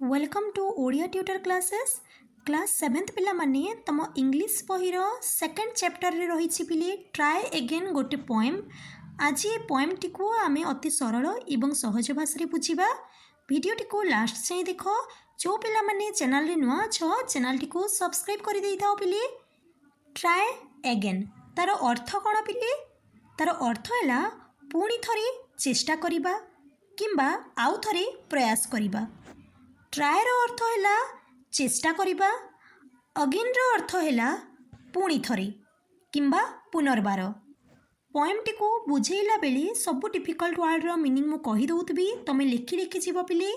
Welcome to Odia tutor classes class 7th पिला माने तम इंग्लिश बहिर सेकेंड चैप्टर रे रही पिले ट्राए अगेन गोटे पोएम। आज ये पोएम टी को आमे अति सरल एवं सहज भाषा बुझा। वीडियो टी को लास्ट जाए देख। जो पिला माने चैनल रे नुआ छ चैनल टी को सब्सक्राइब कर दे थाओ पिले। ट्राए अगेन तार अर्थ कौन पिले? तार अर्थ है पुणी थरे चेष्टा करिबा किंबा आउ थरे प्रयास करिबा। ट्राए रो अर्थ है चेष्टा करिबा, अगेन रो अर्थ है पुणी थरे किंबा पुनर्बार। पोएम टी को बुझेला बेले सब डिफिकल्ट वर्ड रो मीनिंग मु कहि दउतबी, तमे लिखि लिखि जीव पिले।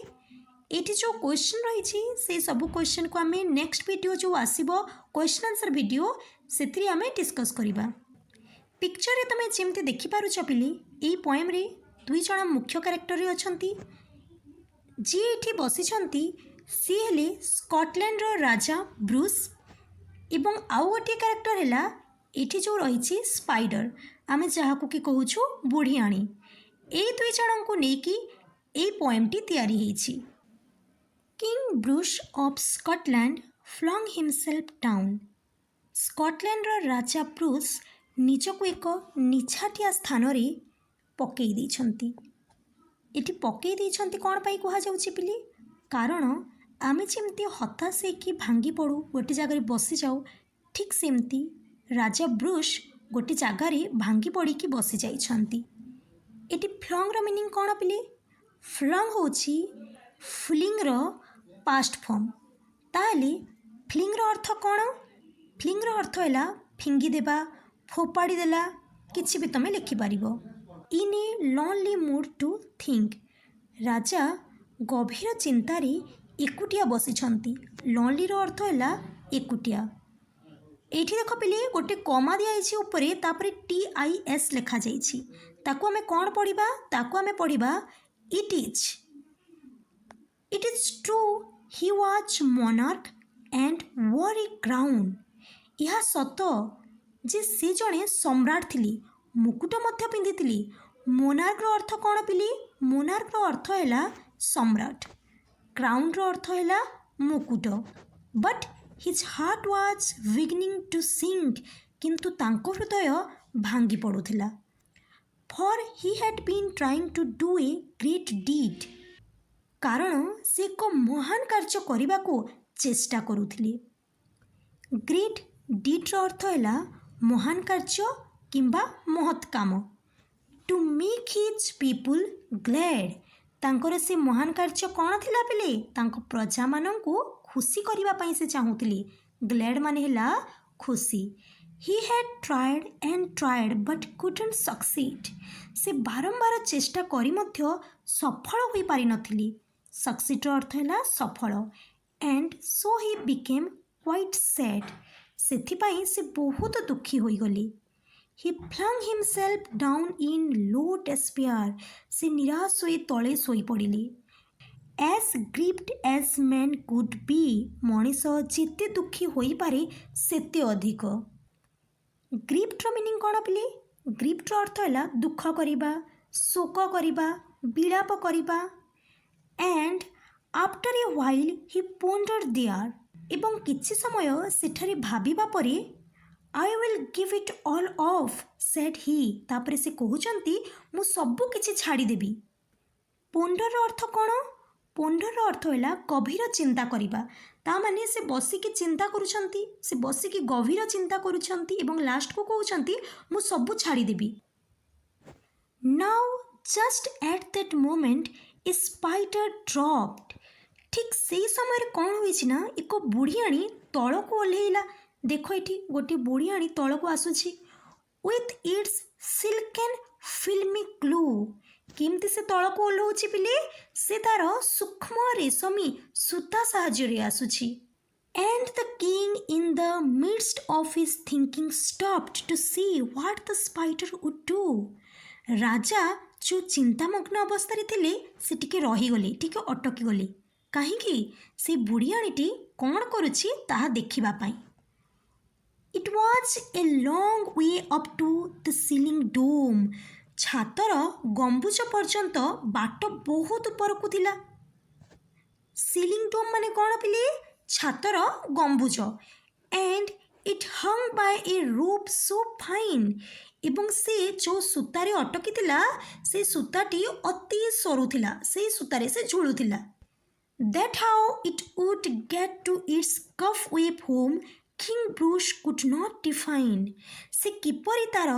एठी जो क्वेश्चन रही से सब क्वेश्चन को आमे नेक्स्ट वीडियो जो आसीबो क्वेश्चन आंसर वीडियो सेथि आमे डिस्कस करिबा। पिक्चर रे तमे जेमते देखि पारुछ पिले, एई पोएम रे दुई जण मुख्य कैरेक्टर रे अछंती। जी एठी बसिछंती सी हेले स्कॉटलैंड रो राजा ब्रूस एवं आउ गोटे कैरेक्टर हैला एठी जो रही स्पाइडर, आमे जहाकू कि कहूछु बुढ़ियाणी। एई दुई जण को नेकी एई पोएम टी तैयारी हेछि। King Bruce of Scotland flung himself down. Scotland रो राजा ब्रूस निजको एक निछाटिया स्थान रे पकई दैछंती। एटी पकई दैछंती कोन पाई कुहा जाउछि पिले? कारण आमे जेमती हताश होइकी भांगी पड़ू गोटे जगह बसी जाऊ, ठीक सेमती राजा ब्रूस गोटे जगार भांगी पड़ी की बसी जाइछंती। एटी फ्लंग रो मीनिंग कोन पिले? फ्लंग होछि फ्लिंग रो पास्ट फॉर्म। ताले फ्लिंग रो अर्थ कोन? फ्लिंग रो अर्थ हैला फिंगी देबा, फोपाड़ी देला, किछि भी तमे लिखि पारिबो। In a lonely mood to think. राजा गभीर चिंतारे एकुटिया बसिछंती। लॉनली रो अर्थ हैला एकुटिया। एठी देख पिले गोटे कमा दिया आइछि ऊपरे, तापरे TIS लिखा जाइछि। ताको हमें कोन पढ़िबा? ताको हमें पढ़िबा it is true he was monarch and wore a crown. यह सत जे से जणे सम्राट थिली, मुकुट मध्य पिंधिथिली। मोनार्क रो अर्थ कोन पिली? मोनार्क रो अर्थ हैला सम्राट। क्राउन रो अर्थ हैला मुकुट। But his heart was beginning to sink. किंतु तांको हृदय भांगी पड़ुथिला। For he had been trying to do a great deed. कारण से एक महान कार्य करने को चेष्टा करुथिले। ग्रेट डीड रो अर्थ हैला महान कार्य किंबा महत् काम। To make his people glad. तांकर से महान कार्य कौन थिला पिले? तांको प्रजा मानंकु खुशी करिबा पई से चाहुथिले। ग्लैड माने हैला खुशी। He had tried and tried but couldn't succeed. से बारंबार चेष्टा करी मध्य सफल होई पारि नथिली। सक्सीड रो अर्थ हैला सफल। And so he became quite sad. सेथि पई से बहुत दुखी होई गली। He flung himself down in low despair. से निराश होई तले सोई पड़िले। As grieved as man could be. Manish जिते दुखी होई पारे सेते अधिक। ग्रीप्ड रो मीनिंग कोन पिले? ग्रीप्ड रो अर्थ हैला दुख करिबा, शोक करिबा, विलाप करिबा। And after a while he pondered there. एवं किछि समय सेठारे भाबिबा परे I will give it all off, said he. तापरे से कहउचंती मु सबु किछि छाड़ी देबी। पोंडर रो अर्थ कोन? पोंडर रो अर्थ हैला गभीर चिंता करिबा। ता माने से बसी की चिंता करूछंती, से बसी की गभीर चिंता करूछंती एवं लास्ट को कहउचंती मु सबु छाड़ी देबी। Now just at that moment a spider dropped. ठीक सेही समय कौन होइछि ना, एक बुढ़ियाणी तळ को ओल्हेइला। देखो ये गोटे बुढ़ियाणी तल को आसुची विथ इट्स सिल्कन फिल्मी ग्लू। केमती से तल को ओल्हौची पिले? से तार सूक्ष्म रेशमी सूता साहाय्य आसुची। And the king in the midst of his thinking stopped to see what the spider would do. राजा जो चिंतामग्न अवस्था रे थिले से टिके रही गले, टिके अटकी गले। काहेकि से बुढ़ियाणीटी कौन करुची ताहा देखिबा पाई। It was a long way up to the ceiling dome. छातर गंबुज पर्यंत बाट बहुत ऊपर को थिला। ସିଲିଂ ଡୋମ୍ ମାନେ କ'ଣ ପିଲେ? ଛାତର ଗମ୍ବୁଜ। And it hung by a rope so fine. ଏବଂ ସେ ଯେଉଁ ସୂତାରେ ଅଟକିଥିଲା ସେ ସୂତାଟି ଅତି ସରୁ ଥିଲା। ସେଇ ସୂତାରେ ସେ ଝୁଲୁଥିଲା। That how it would get to its cobweb home, King Bruce could not define. ସେ କିପରି ତାର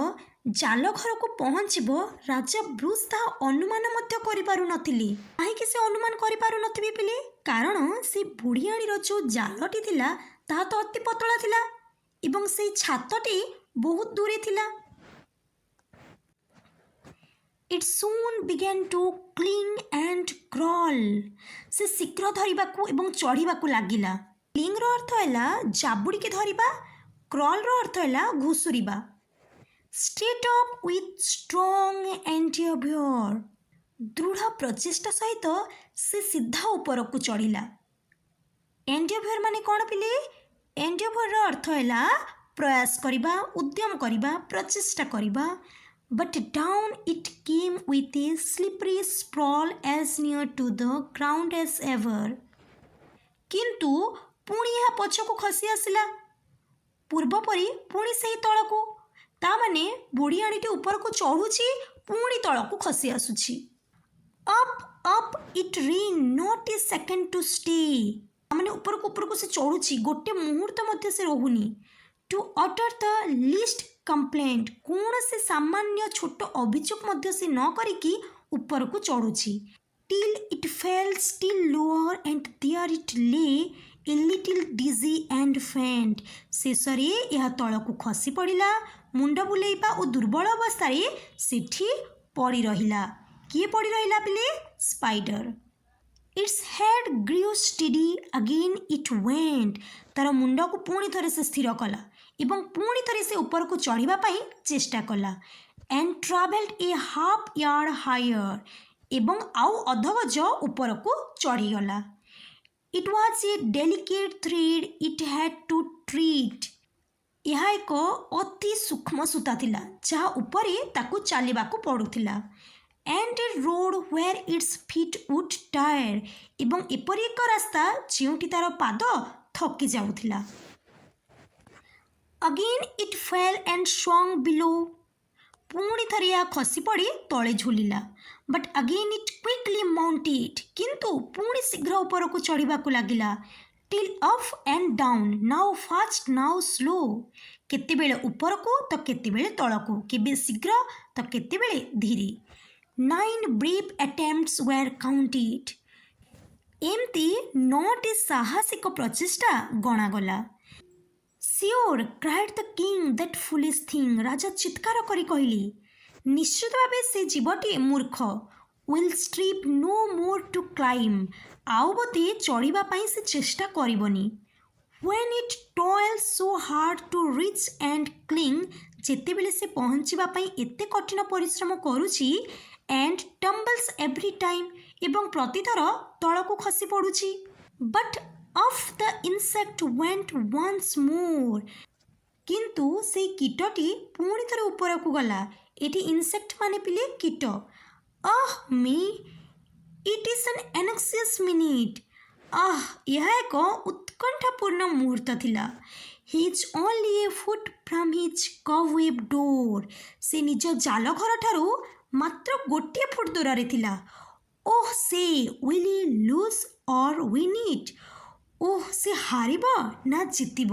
ଜାଲ ଘରକୁ ପହଞ୍ଚିବ ରାଜା ବ୍ରୁସ୍ ତାହା ଅନୁମାନ ମଧ୍ୟ କରିପାରୁନଥିଲେ। କାହିଁକି ସେ ଅନୁମାନ କରିପାରୁନଥିବେ ପିଲେ? କାରଣ ସେ ବୁଢ଼ିଆଣୀର ଯେଉଁ ଜାଲଟି ଥିଲା ତାହା ତ ଅତି ପତଳା ଥିଲା ଏବଂ ସେଇ ଛାତଟି ବହୁତ ଦୂରେ ଥିଲା। It soon began to cling and crawl. ସେ ଶୀଘ୍ର ଧରିବାକୁ ଏବଂ ଚଢ଼ିବାକୁ ଲାଗିଲା। କ୍ଲିଂର ଅର୍ଥ ହେଲା ଜାବୁଡ଼ିକି ଧରିବା, କ୍ରଲ୍ର ଅର୍ଥ ହେଲା ଘୁଷୁରିବା। Straight up with strong endeavour. ଦୃଢ଼ ପ୍ରଚେଷ୍ଟା ସହିତ ସେ ସିଧା ଉପରକୁ ଚଢ଼ିଲା। ଏଣ୍ଡେଭର୍ ମାନେ କ'ଣ ପିଲେ? ଏଣ୍ଡେଭର୍ର ଅର୍ଥ ହେଲା ପ୍ରୟାସ କରିବା, ଉଦ୍ୟମ କରିବା, ପ୍ରଚେଷ୍ଟା କରିବା। But down it came with a slippery sprawl as near to the ground as ever. କିନ୍ତୁ ପୁଣି ଏହା ପଛକୁ ଖସି ଆସିଲା ପୂର୍ବ ପରି ପୁଣି ସେହି ତଳକୁ। ତା ମାନେ ବୁଢ଼ିଆଣୀଟି ଉପରକୁ ଚଢ଼ୁଛି ପୁଣି ତଳକୁ ଖସି ଆସୁଛି। Up up it rain not a second to stay. ମାନେ ଉପରକୁ ଉପରକୁ ସେ ଚଢ଼ୁଛି, ଗୋଟେ ମୁହୂର୍ତ୍ତ ମଧ୍ୟ ସେ ରହୁନି। To utter the least complaint, କୌଣସି ସାମାନ୍ୟ ଛୋଟ ଅଭିଯୋଗ ମଧ୍ୟ ସେ ନ କରିକି ଉପରକୁ ଚଢ଼ୁଛି। Till it fell still lower and there it lay a little dizzy and faint. ଶେଷରେ ଏହା ତଳକୁ ଖସି ପଡ଼ିଲା, ମୁଣ୍ଡ ବୁଲେଇବା ଓ ଦୁର୍ବଳ ଅବସ୍ଥାରେ ସେଠି ପଡ଼ି ରହିଲା। କିଏ ପଡ଼ି ରହିଲା ପିଲେ? Spider. Its head grew steady again it went. ତାର ମୁଣ୍ଡକୁ ପୁଣି ଥରେ ସେ ସ୍ଥିର କଲା ଏବଂ ପୁଣି ଥରେ ସେ ଉପରକୁ ଚଢ଼ିବା ପାଇଁ ଚେଷ୍ଟା କଲା। And travelled a half yard higher. ଏବଂ ଆଉ ଅଧଗଜ ଉପରକୁ ଚଢ଼ିଗଲା। It was a delicate thread it had to tread. ଏହା ଏକ ଅତି ସୂକ୍ଷ୍ମ ସୂତା ଥିଲା ଯାହା ଉପରେ ତାକୁ ଚାଲିବାକୁ ପଡ଼ୁଥିଲା। And a road where its feet would tired. ଏବଂ ଏପରି ଏକ ରାସ୍ତା ଯେଉଁଠି ତାର ପାଦ ଥକି ଯାଉଥିଲା। Again it fell and swung below. ପୁଣି ଥରେ ଏହା ଖସି ପଡ଼ି ତଳେ ଝୁଲିଲା। But again it quickly mounted. କିନ୍ତୁ ପୁଣି ଶୀଘ୍ର ଉପରକୁ ଚଢ଼ିବାକୁ ଲାଗିଲା। Till up and down, now fast now slow. କେତେବେଳେ ଉପରକୁ ତ କେତେବେଳେ ତଳକୁ, କେବେ ଶୀଘ୍ର ତ କେତେବେଳେ ଧୀରେ। 9 ବ୍ରେଭ୍ ଆଟେମ୍ପ୍ଟସ୍ ୱେର୍ କାଉଣ୍ଟେଡ୍। ଏମିତି 9ଟି ସାହସିକ ପ୍ରଚେଷ୍ଟା ଗଣାଗଲା। Sure cried the king that foolish thing. ରାଜା ଚିତ୍କାର କରି କହିଲେ, ନିଶ୍ଚିତ ଭାବେ ସେ ଜୀବଟି ମୂର୍ଖ। Will strive no more to climb. ଆଉ ବୋଧେ ଚଢ଼ିବା ପାଇଁ ସେ ଚେଷ୍ଟା କରିବନି। When it toils so hard to reach and cling. ଯେତେବେଳେ ସେ ପହଞ୍ଚିବା ପାଇଁ ଏତେ କଠିନ ପରିଶ୍ରମ କରୁଛି। And tumbles every time. ଏବଂ ପ୍ରତିଥର ତଳକୁ ଖସି ପଡ଼ୁଛି। But up the insect went once more. କିନ୍ତୁ ସେଇ କୀଟଟି ପୁଣି ଥରେ ଉପରକୁ ଗଲା। ଏଠି ଇନସେକ୍ଟ ମାନେ ପିଲେ କୀଟ। ମି ଇଟ୍ ଇଜ୍ ଆନ୍ ଆନକ୍ସିୟସ୍ ମିନିଟ୍। ଏହା ଏକ ଉତ୍କଣ୍ଠାପୂର୍ଣ୍ଣ ମୁହୂର୍ତ୍ତ ଥିଲା। He is only a foot from his cobweb door. ସେ ନିଜ ଜାଲ ଘରଠାରୁ ମାତ୍ର ଗୋଟିଏ ଫୁଟ ଦୂରରେ ଥିଲା। ସେ will he lose or win it. ସେ ହାରିବ ନା ଜିତିବ,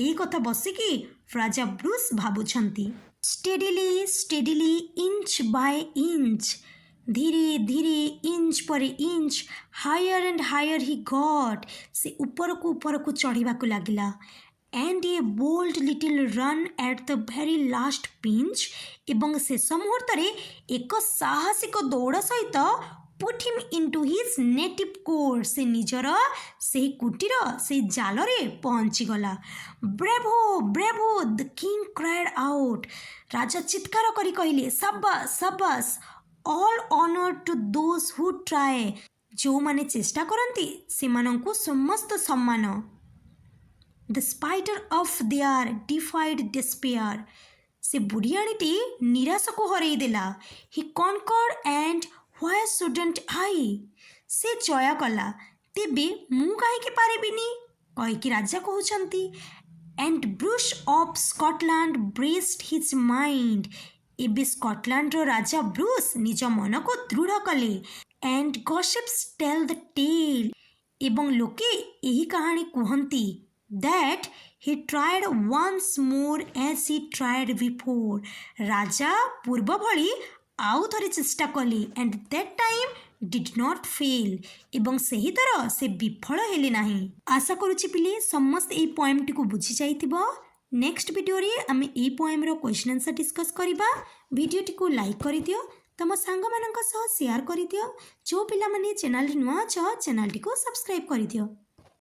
ଏହି କଥା ବସିକି ରାଜା ବ୍ରୁସ୍ ଭାବୁଛନ୍ତି। Steadily steadily inch by inch. ଧୀରେ ଧୀରେ ଇଞ୍ଚ ପରେ inch higher and higher he got. ସେ ଉପରକୁ ଉପରକୁ ଚଢ଼ିବାକୁ ଲାଗିଲା। And a bold little run at the very last pinch. ଏବଂ ଶେଷ ମୁହୂର୍ତ୍ତରେ ଏକ ସାହସିକ ଦୌଡ଼ ସହିତ put him into his native cord. ସେ ନିଜର ସେହି କୁଟୀର ସେହି ଜାଲରେ ପହଞ୍ଚିଗଲା। ବ୍ରେଭୋ ବ୍ରେଭୋ ଦ କିଙ୍ଗ କ୍ରାଏଡ୍ ଆଉଟ୍। ରାଜା ଚିତ୍କାର କରି କହିଲେ, ସାବାସ୍ ସାବାସ୍। All honour to those who try. ଯେଉଁମାନେ ଚେଷ୍ଟା କରନ୍ତି ସେମାନଙ୍କୁ ସମସ୍ତ ସମ୍ମାନ। The spider up there defied despair. ସେ ବୁଢ଼ିଆଣୀଟି ନିରାଶକୁ ହରେଇ ଦେଲା। He conquered and why shouldn't I. ସେ ଜୟ କଲା, ତେବେ ମୁଁ କାହିଁକି ପାରିବିନି କହିକି ରାଜା କହୁଛନ୍ତି। And Bruce of Scotland braced his mind. ଏବେ ସ୍କଟଲ୍ୟାଣ୍ଡର ରାଜା ବ୍ରୁସ୍ ନିଜ ମନକୁ ଦୃଢ଼ କଲେ। And gossips tell the tale. ଏବଂ ଲୋକେ ଏହି କାହାଣୀ କୁହନ୍ତି that he tried once more as he tried before. ରାଜା ପୂର୍ବ ଭଳି ଆଉ ଥରେ ଚେଷ୍ଟା କଲେ। And that time did not fail. ଏବଂ ସେହି ଥର ସେ ବିଫଳ ହେଲେ ନାହିଁ। ଆଶା କରୁଛି ପିଲେ ସମସ୍ତେ ଏହି ପଏମ୍ଟିକୁ ବୁଝିଯାଇଥିବ। ନେକ୍ସଟ ଭିଡ଼ିଓରେ ଆମେ ଏହି ପଏମ୍ର କ୍ୱେଶ୍ଚନ୍ ଆନ୍ସର୍ ଡିସ୍କସ୍ କରିବା। ଭିଡ଼ିଓଟିକୁ ଲାଇକ୍ କରିଦିଅ, ତମ ସାଙ୍ଗମାନଙ୍କ ସହ ସେୟାର କରିଦିଅ। ଯେଉଁ ପିଲାମାନେ ଚ୍ୟାନେଲରେ ନୂଆ ଅଛ ଚ୍ୟାନେଲଟିକୁ ସବସ୍କ୍ରାଇବ୍ କରିଦିଅ।